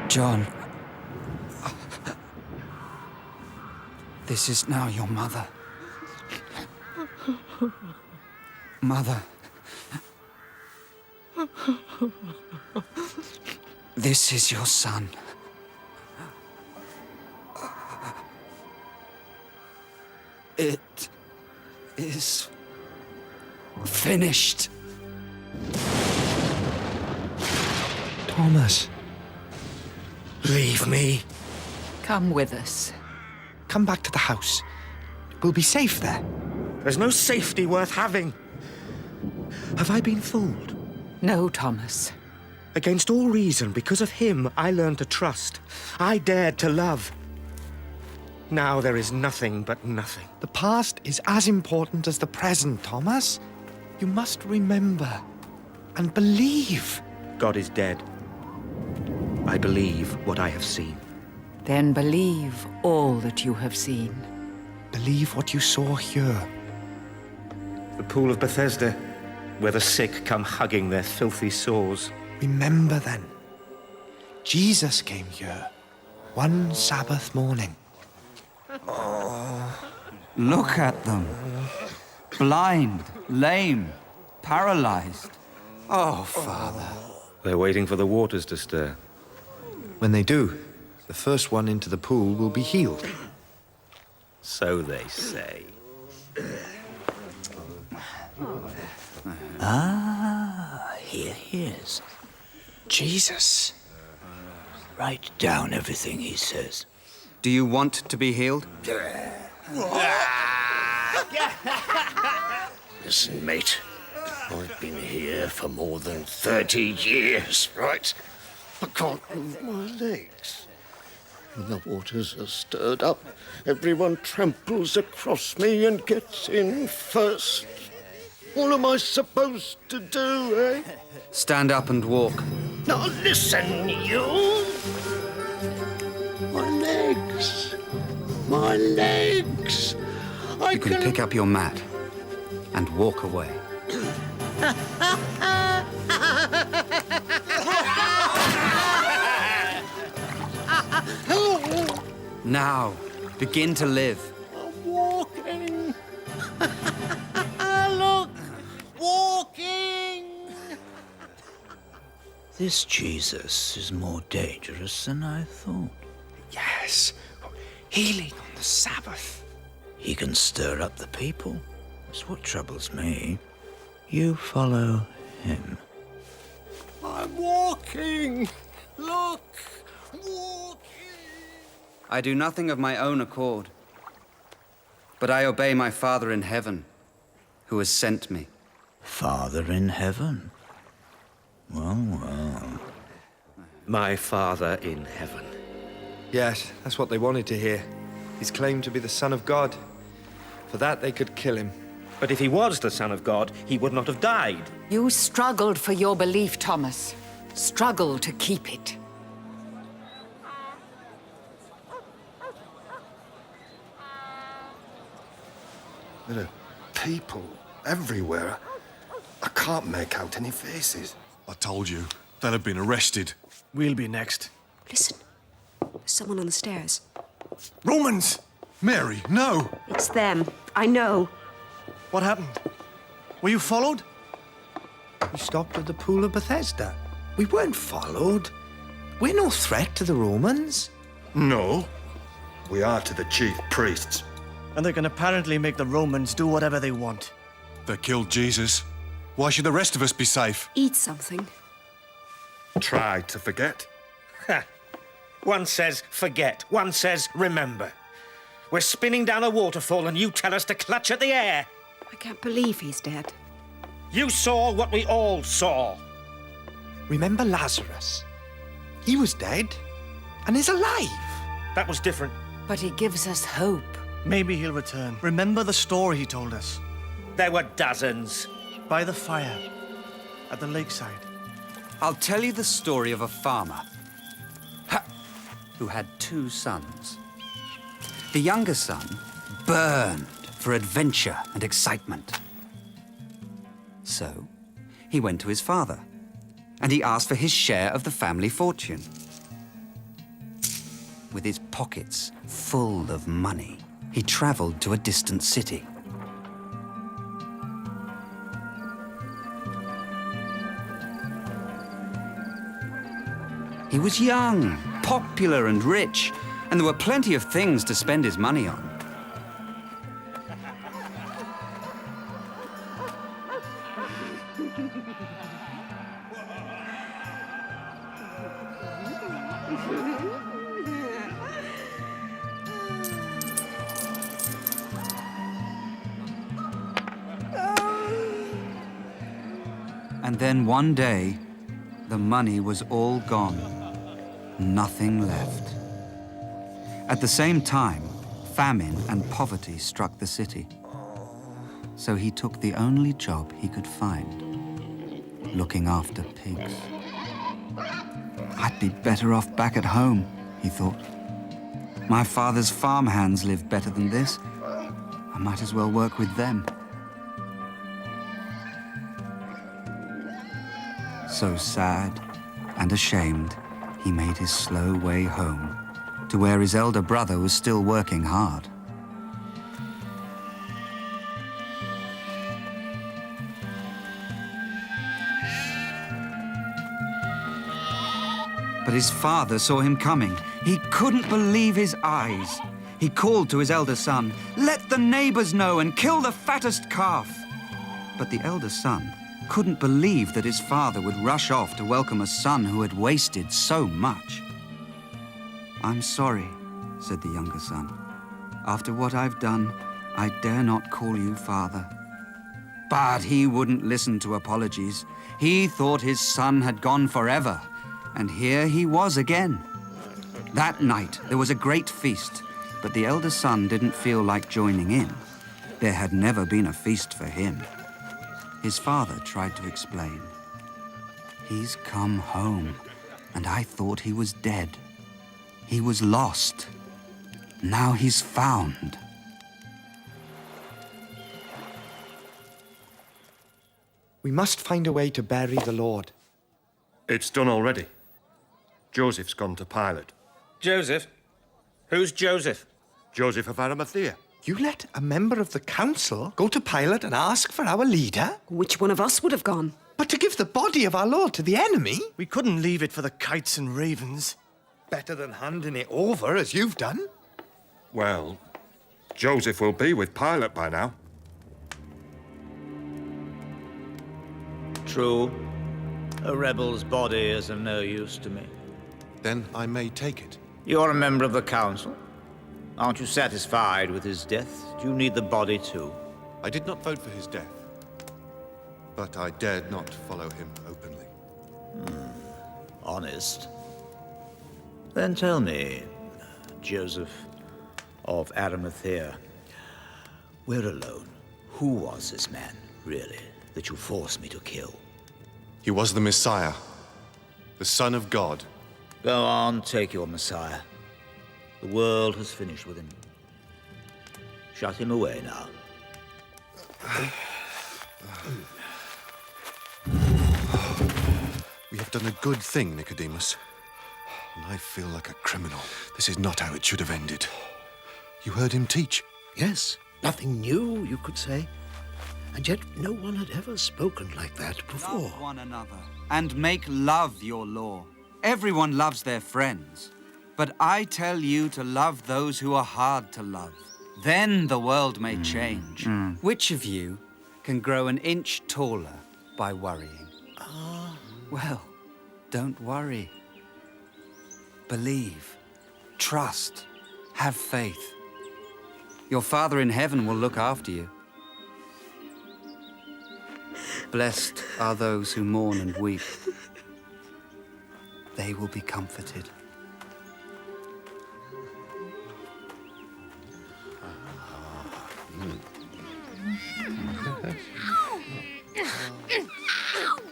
John. This is now your mother. Mother. This is your son. It is finished. Thomas. Leave me. Come with us. Come back to the house. We'll be safe there. There's no safety worth having. Have I been fooled? No, Thomas. Against all reason, because of him, I learned to trust. I dared to love. Now there is nothing but nothing. The past is as important as the present, Thomas. You must remember and believe. God is dead. I believe what I have seen. Then believe all that you have seen. Believe what you saw here. The pool of Bethesda, where the sick come hugging their filthy sores. Remember then, Jesus came here one Sabbath morning. Look at them. Blind, lame, paralyzed. Oh, Father. They're waiting for the waters to stir. When they do, the first one into the pool will be healed. So they say. Here he is. Jesus. Write down everything he says. Do you want to be healed? Listen, mate. I've been here for more than 30 years, right? I can't move my legs. When the waters are stirred up, everyone tramples across me and gets in first. What am I supposed to do, eh? Stand up and walk. Now listen, you! My legs! My legs! You can pick up your mat and walk away. Now, begin to live. I'm walking! Look! Walking! This Jesus is more dangerous than I thought. Yes. Healing on the Sabbath. He can stir up the people. That's what troubles me. You follow him. I'm walking! Look! Walking! I do nothing of my own accord, but I obey my Father in heaven, who has sent me. Father in heaven? Well, well. My Father in heaven. Yes, that's what they wanted to hear. He's claimed to be the Son of God. For that, they could kill him. But if he was the Son of God, he would not have died. You struggled for your belief, Thomas. Struggle to keep it. There are people everywhere. I can't make out any faces. I told you, they'll have been arrested. We'll be next. Listen. There's someone on the stairs. Romans! Mary, no! It's them. I know. What happened? Were you followed? We stopped at the pool of Bethesda. We weren't followed. We're no threat to the Romans. No. We are to the chief priests. And they can apparently make the Romans do whatever they want. They killed Jesus. Why should the rest of us be safe? Eat something. Try to forget. Ha! One says forget, one says remember. We're spinning down a waterfall and you tell us to clutch at the air. I can't believe he's dead. You saw what we all saw. Remember Lazarus? He was dead and is alive. That was different. But he gives us hope. Maybe he'll return. Remember the story he told us. There were dozens. By the fire. At the lakeside. I'll tell you the story of a farmer who had 2 sons. The younger son burned for adventure and excitement. So he went to his father and he asked for his share of the family fortune. with his pockets full of money, he traveled to a distant city. He was young, popular and rich, and there were plenty of things to spend his money on. And then one day, the money was all gone. Nothing left. At the same time, famine and poverty struck the city. So he took the only job he could find, looking after pigs. I'd be better off back at home, he thought. My father's farmhands live better than this. I might as well work with them. So sad and ashamed, he made his slow way home to where his elder brother was still working hard. But his father saw him coming. He couldn't believe his eyes. He called to his elder son, "Let the neighbors know and kill the fattest calf." But the elder son couldn't believe that his father would rush off to welcome a son who had wasted so much. "I'm sorry," said the younger son. "After what I've done, I dare not call you father." But he wouldn't listen to apologies. He thought his son had gone forever, and here he was again. That night, there was a great feast, but the elder son didn't feel like joining in. There had never been a feast for him. His father tried to explain. "He's come home, and I thought he was dead. He was lost. Now he's found." We must find a way to bury the Lord. It's done already. Joseph's gone to Pilate. Joseph? Who's Joseph? Joseph of Arimathea. You let a member of the council go to Pilate and ask for our leader? Which one of us would have gone? But to give the body of our Lord to the enemy? We couldn't leave it for the kites and ravens. Better than handing it over, as you've done. Well, Joseph will be with Pilate by now. True. A rebel's body is of no use to me. Then I may take it. You're a member of the council. Aren't you satisfied with his death? Do you need the body too? I did not vote for his death, but I dared not follow him openly. Honest. Then tell me, Joseph of Arimathea, we're alone. Who was this man, really, that you forced me to kill? He was the Messiah, the Son of God. Go on, take your Messiah. The world has finished with him. Shut him away now. We have done a good thing, Nicodemus. And I feel like a criminal. This is not how it should have ended. You heard him teach. Yes, nothing new, you could say. And yet no one had ever spoken like that before. Love one another and make love your law. Everyone loves their friends. But I tell you to love those who are hard to love. Then the world may change. Which of you can grow an inch taller by worrying? Well, don't worry. Believe, trust, have faith. Your Father in heaven will look after you. Blessed are those who mourn and weep. They will be comforted.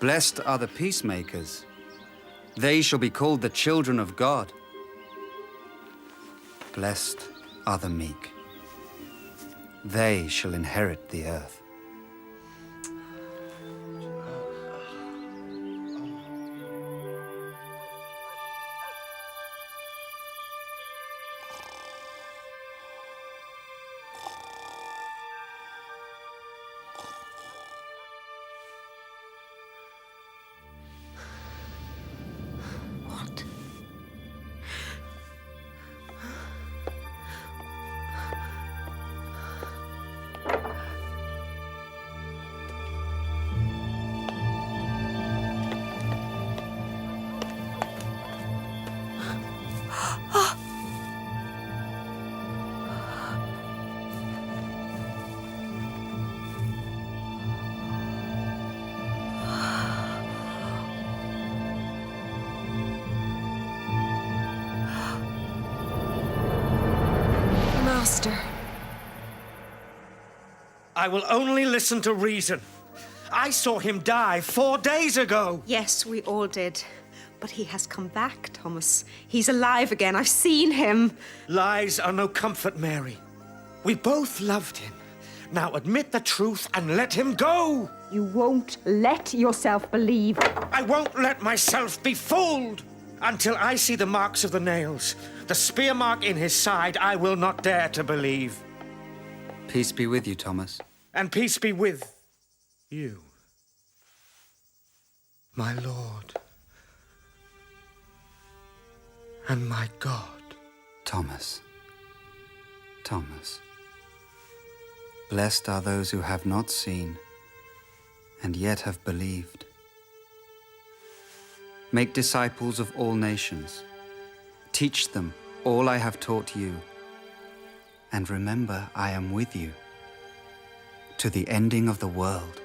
Blessed are the peacemakers. They shall be called the children of God. Blessed are the meek. They shall inherit the earth. Master. I will only listen to reason. I saw him die 4 days ago. Yes, we all did. But he has come back, Thomas. He's alive again. I've seen him. Lies are no comfort, Mary. We both loved him. Now admit the truth and let him go. You won't let yourself believe. I won't let myself be fooled. Until I see the marks of the nails, the spear mark in his side, I will not dare to believe. Peace be with you, Thomas. And peace be with you, my Lord and my God. Thomas. Thomas. Blessed are those who have not seen and yet have believed. Make disciples of all nations. Teach them all I have taught you. And remember, I am with you to the ending of the world.